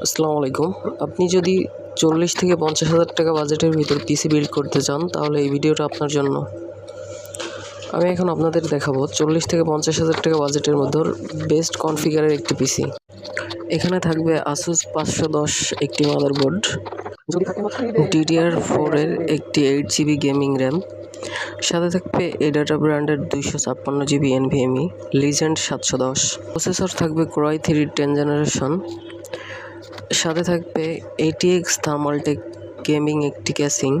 আসসালামু আলাইকুম। আপনি যদি 40 থেকে 50,000 টাকা বাজেটের ভিতর পিসি বিল্ড করতে চান তাহলে এই ভিডিওটা আপনার জন্য। আমি এখন আপনাদের দেখাবো 40 থেকে 50,000 টাকা বাজেটের মধ্যে বেস্ট কনফিগারের একটি পিসি। এখানে থাকবে Asus 510 একটি মাদারবোর্ড, DDR4 এর একটি 8GB গেমিং র্যাম, সাথে থাকবে এডাটা ব্র্যান্ডের 256GB NVMe লিজেন্ড 710। প্রসেসর থাকবে Core i3 10 জেনারেশন, সাথে থাকবে ATX থার্মালটেক গেমিং একটি ক্যাসিং।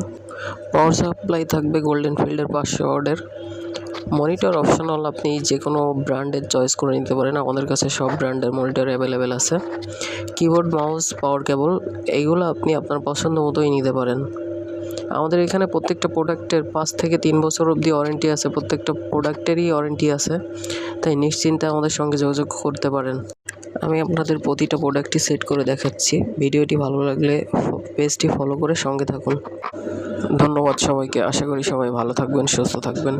পাওয়ার সাপ্লাই থাকবে গোল্ডেন ফিল্ডের 500 ওয়াটের। মনিটর অপশনাল, আপনি যে কোনো ব্র্যান্ডের চয়েস করে নিতে পারেন, আমাদের কাছে সব ব্র্যান্ডের মনিটর অ্যাভেলেবেল আছে। কিবোর্ড, মাউস, পাওয়ার কেবল এইগুলো আপনি আপনার পছন্দ মতোই নিতে পারেন। আমাদের এখানে প্রত্যেকটা প্রোডাক্টের 5 থেকে 3 বছর অবধি ওয়ারেন্টি আছে, প্রত্যেকটা প্রোডাক্টেরই ওয়ারেন্টি আছে, তাই নিশ্চিন্তে আমাদের সঙ্গে যোগাযোগ করতে পারেন। আমি আপনাদের প্রতিটা প্রোডাক্টই সেট করে দেখাচ্ছি। ভিডিওটি ভালো লাগলে পেজটি ফলো করে সঙ্গে থাকুন। ধন্যবাদ সবাইকে। আশা করি সবাই ভালো থাকবেন, সুস্থ থাকবেন।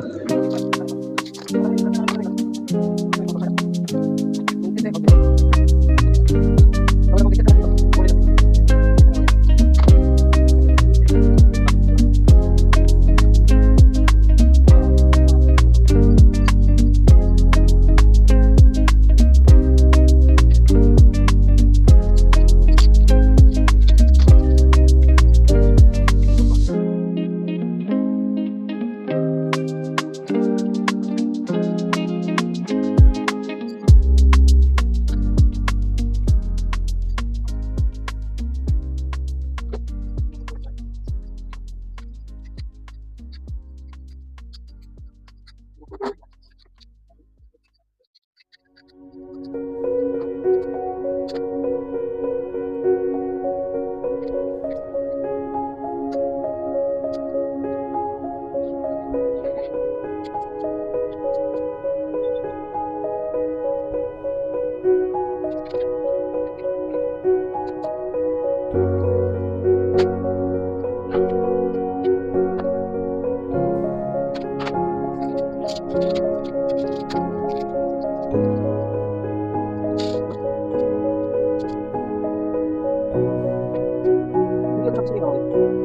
ভিডিও থাকছে